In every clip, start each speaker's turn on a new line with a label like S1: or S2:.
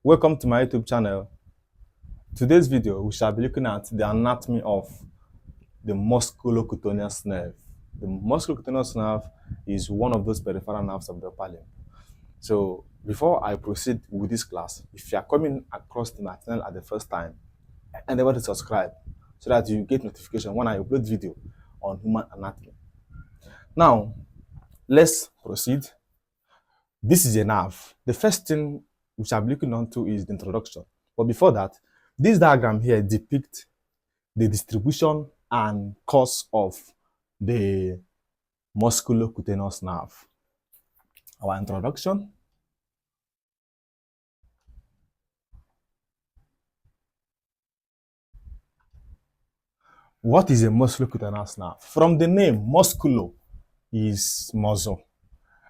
S1: Welcome to my YouTube channel. Today's video, we shall be looking at the anatomy of the musculocutaneous nerve. The musculocutaneous nerve is one of those peripheral nerves of the upper limb. So before I proceed with this class, if you are coming across to my channel at the first time, endeavor to subscribe so that you get notification when I upload video on human anatomy. Now, let's proceed. This is a nerve. The first thing we shall be looking onto is the introduction. But before that, this diagram here depicts the distribution and course of the musculocutaneous nerve. Our introduction. What is a musculocutaneous nerve? From the name, musculo is muscle.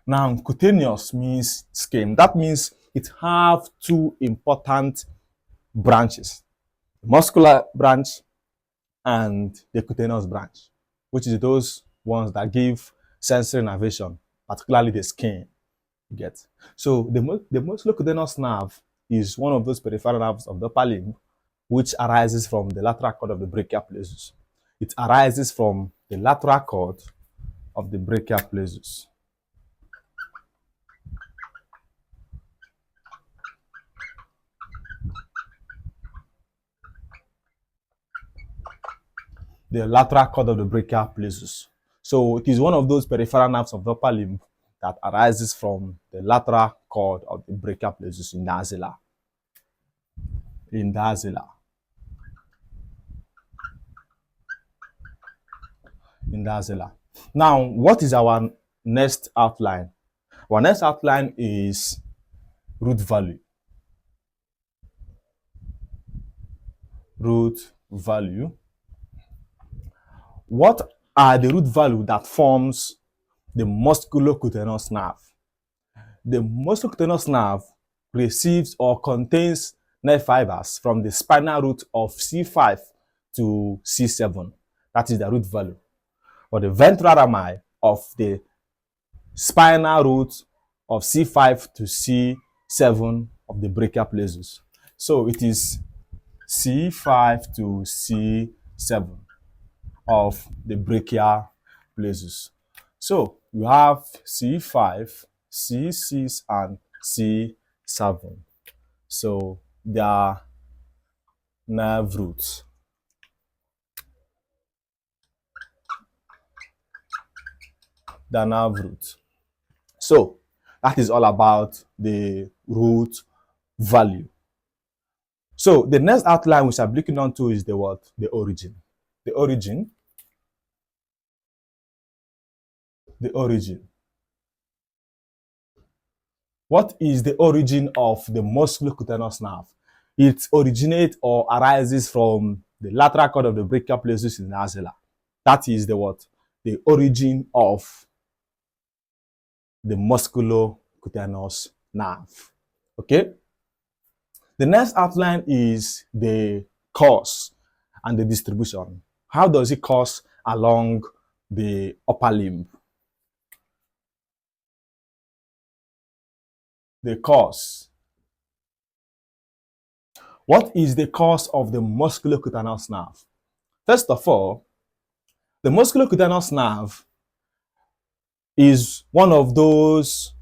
S1: Now, cutaneous means skin. That means it have two important branches, the muscular branch and the cutaneous branch, which is those ones that give sensory innervation, particularly the skin. You get. So the musculocutaneous nerve is one of those peripheral nerves of the upper limb, which arises from the lateral cord of the brachial plexus. It arises from the lateral cord of the brachial plexus. The lateral cord of the brachial plexus. So it is one of those peripheral nerves of the upper limb that arises from the lateral cord of the brachial plexus in the axilla. In the axilla. In the axilla. Now, what is our next outline? Our next outline is root value. Root value. What are the root value that forms the musculocutaneous nerve? The musculocutaneous nerve receives or contains nerve fibers from the spinal root of C5 to C7. That is the root value. Or the ventral rami of the spinal root of C5 to C7 of the brachial plexus. So it is C5 to C7 of the brachial plexus. So you have C5, C6, and C7. So they are nerve roots. The nerve roots. So that is all about the root value. So the next outline we shall be looking on to is the what? The origin. The origin. The origin. What is the origin of the musculocutaneous nerve? It originates or arises from the lateral cord of the brachial plexus in the axilla. That is the what? The origin of the musculocutaneous nerve. Okay? The next outline is the course and the distribution. How does it course along the upper limb? The course. What is the course of the musculocutaneous nerve? First of all, the musculocutaneous nerve is one of those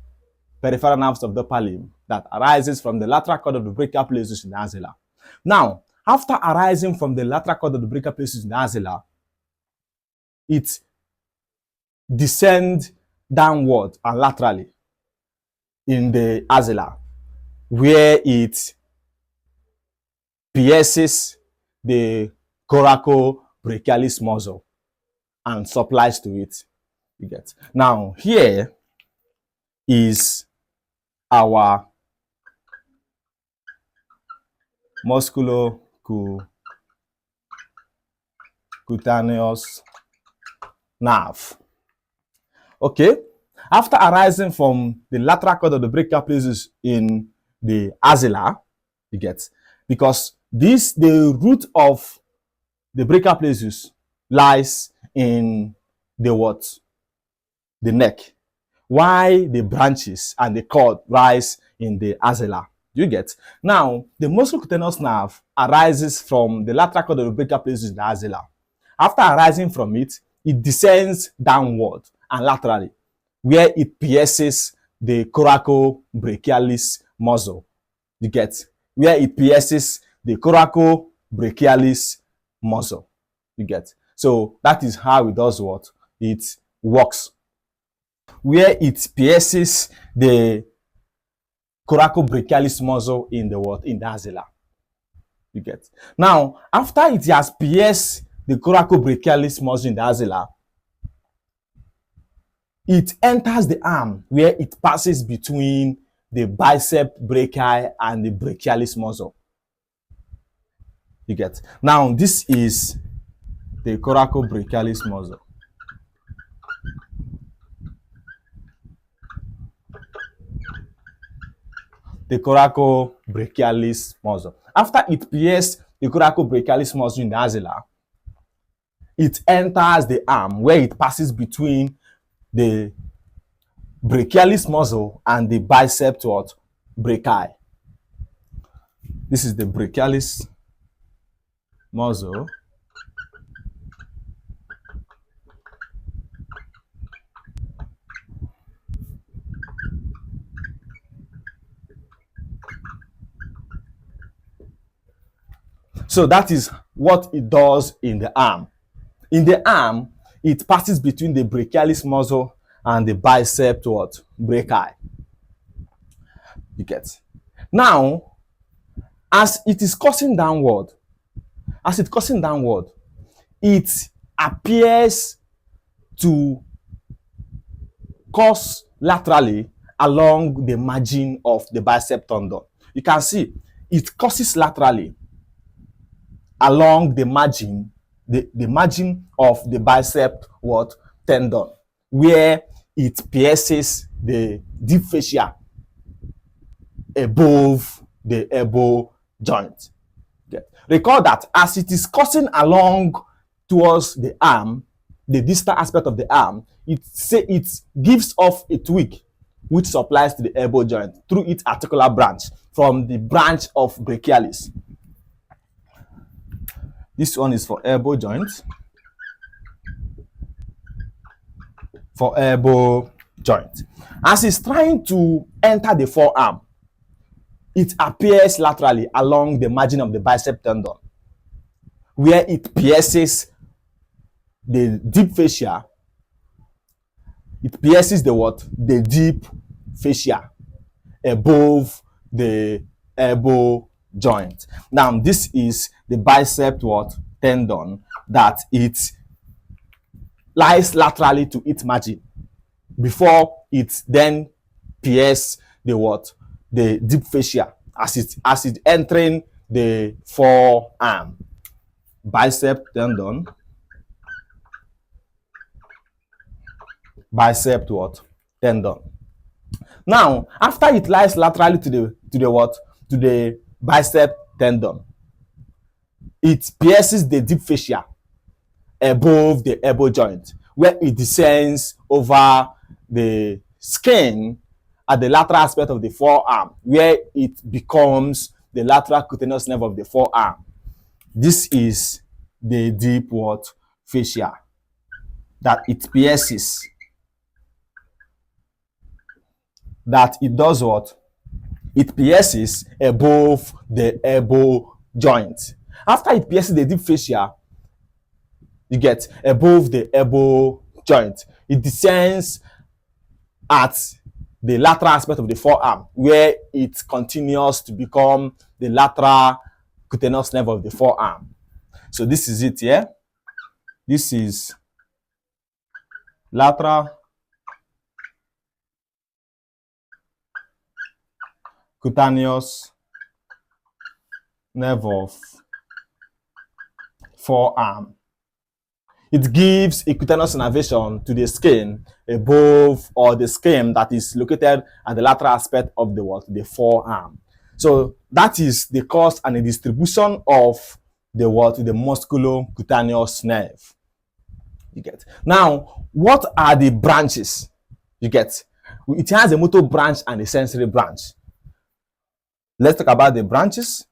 S1: peripheral nerves of the upper limb that arises from the lateral cord of the brachial plexus in the axilla. Now, after arising from the lateral cord of the brachial plexus in the axilla, it descends downward and laterally in the axilla, where it pierces the coracobrachialis muscle and supplies to it. You get. Now, here is our musculocutaneous nerve. Okay. After arising from the lateral cord of the brachial plexus in the axilla, you get, because the root of the brachial plexus lies in the what? The neck. Why the branches and the cord rise in the axilla. You get? Now, the musculocutaneous nerve arises from the lateral cord of the brachial plexus in the axilla. After arising from it, it descends downward and laterally, where it pierces the coracobrachialis muscle. You get? Where it pierces the coracobrachialis muscle. You get? So that is how it does what? It works. Where it pierces the coracobrachialis muscle in the what? In the axilla. You get? Now, after it has pierced the coracobrachialis muscle in the axilla, it enters the arm where it passes between the bicep brachii and the brachialis muscle. You get? Now, this is the coracobrachialis muscle. The coracobrachialis muscle. After it pierces the coracobrachialis muscle in the axilla, it enters the arm where it passes between the brachialis muscle and the bicep brachii. This is the brachialis muscle. So that is what it does in the arm. In the arm, it passes between the brachialis muscle and the bicep brachii. You get? Now, as it is coursing downward, it appears to course laterally along the margin of the bicep tendon. You can see it courses laterally along the margin, the margin of the bicep tendon, where it pierces the deep fascia above the elbow joint. Okay. Recall that as it is coursing along towards the arm, the distal aspect of the arm, it gives off a twig which supplies to the elbow joint through its articular branch from the branch of brachialis. This one is for elbow joint. For elbow joint. As it's trying to enter the forearm, it appears laterally along the margin of the bicep tendon, where it pierces the deep fascia. It pierces the deep fascia above the elbow joint. Now, this is the bicep tendon that it lies laterally to its margin before it then pierces the deep fascia as it entering the forearm. Bicep tendon, bicep tendon. Now, after it lies laterally to the bicep tendon, it pierces the deep fascia above the elbow joint, where it descends over the skin at the lateral aspect of the forearm, where it becomes the lateral cutaneous nerve of the forearm. This is the deep fascia that it pierces. That it does what? It pierces above the elbow joint. After it pierces the deep fascia, you get above the elbow joint, it descends at the lateral aspect of the forearm, where it continues to become the lateral cutaneous nerve of the forearm. So this is it here. This is lateral cutaneous nerve of forearm. It gives a cutaneous innervation to the skin above, or the skin that is located at the lateral aspect of the forearm. So that is the cause and the distribution of the musculocutaneous nerve. You get? Now, what are the branches? You get? It has a motor branch and a sensory branch. Let's talk about the branches.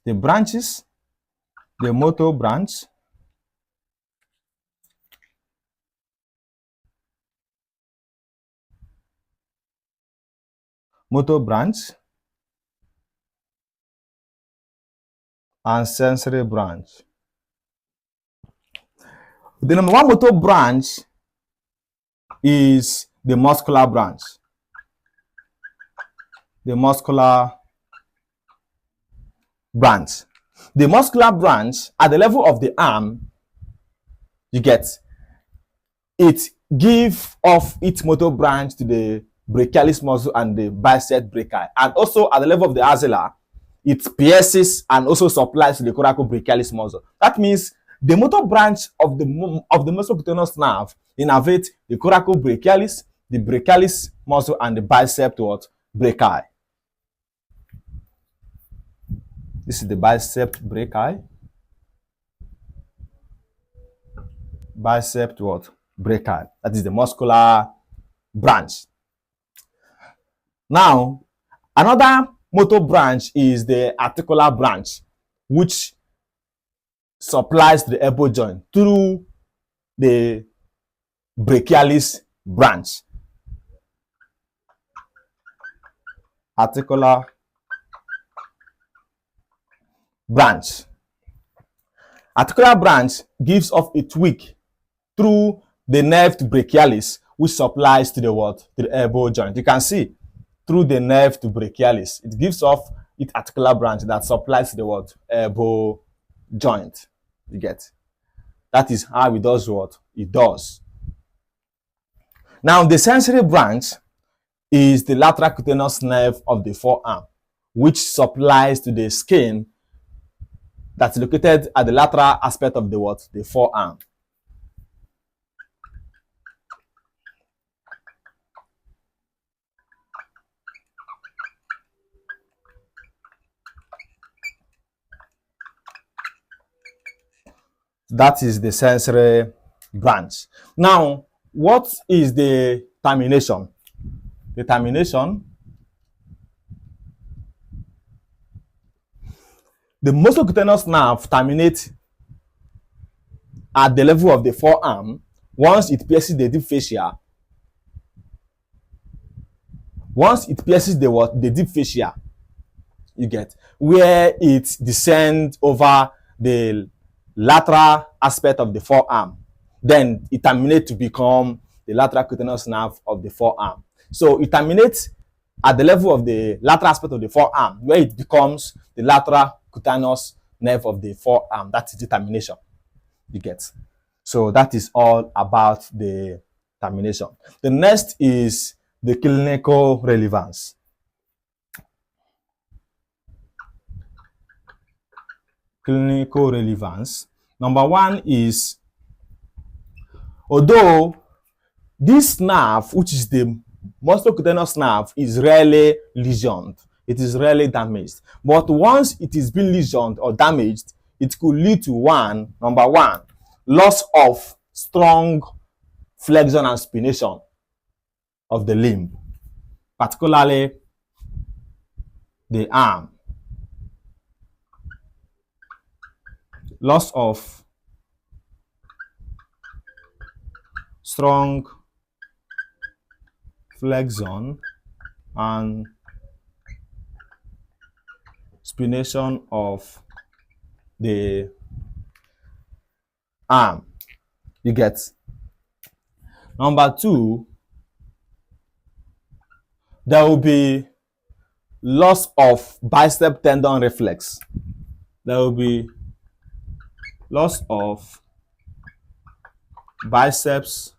S1: The branches, the motor branch, and sensory branch. The number one motor branch is the muscular branch. The muscular branch. The muscular branch, at the level of the arm, you get, it give off its motor branch to the brachialis muscle and the bicep brachii. And also at the level of the axilla, it pierces and also supplies to the coracobrachialis muscle. That means the motor branch of the musculocutaneous nerve innervates the coracobrachialis, the brachialis muscle, and the bicep brachii. This is the bicep brachii. Bicep brachii. That is the muscular branch. Now, another motor branch is the articular branch, which supplies to the elbow joint through the brachialis branch. Articular branch. Articular branch gives off a tweak through the nerve to brachialis, which supplies to the To the elbow joint. You can see through the nerve to brachialis, it gives off its articular branch that supplies to the elbow joint. You get? That is how it does what it does. Now, the sensory branch is the lateral cutaneous nerve of the forearm, which supplies to the skin that's located at the lateral aspect of the forearm. That is the sensory branch. Now, what is the termination? The termination, the musculocutaneous nerve terminates at the level of the forearm once it pierces the deep fascia. Once it pierces the deep fascia, you get, where it descends over the lateral aspect of the forearm, then it terminates to become the lateral cutaneous nerve of the forearm. So it terminates at the level of the lateral aspect of the forearm, where it becomes the lateral cutaneous nerve of the forearm. That is the termination. You get. So that is all about the termination. The next is the clinical relevance. Clinical relevance. Number one is, although this nerve, which is the musculocutaneous nerve, is rarely lesioned, it is rarely damaged. But once it is being lesioned or damaged, it could lead to number one, loss of strong flexion and spination of the limb, particularly the arm. Loss of strong flexion and spination of the arm. You get. Number two, there will be loss of bicep tendon reflex. There will be loss of biceps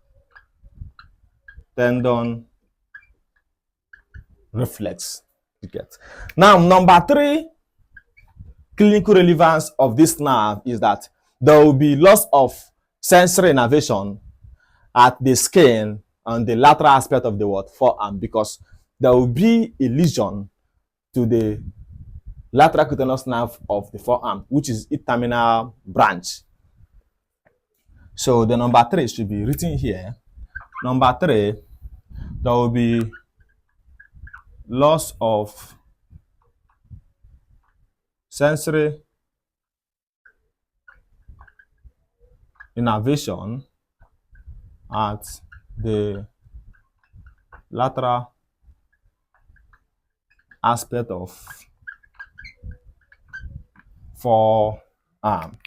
S1: tendon reflex. You get. Now, number three clinical relevance of this nerve is that there will be loss of sensory innervation at the skin on the lateral aspect of the forearm, because there will be a lesion to the lateral cutaneous nerve of the forearm, which is its terminal branch. So the number three should be written here. Number three, there will be loss of sensory innervation at the lateral aspect of forearm.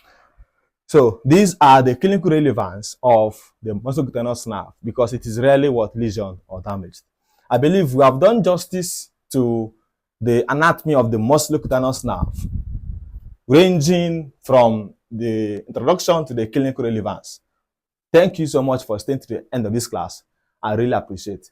S1: So these are the clinical relevance of the musculocutaneous nerve because it is rarely what lesion or damaged. I believe we have done justice to the anatomy of the musculocutaneous nerve, ranging from the introduction to the clinical relevance. Thank you so much for staying to the end of this class. I really appreciate it.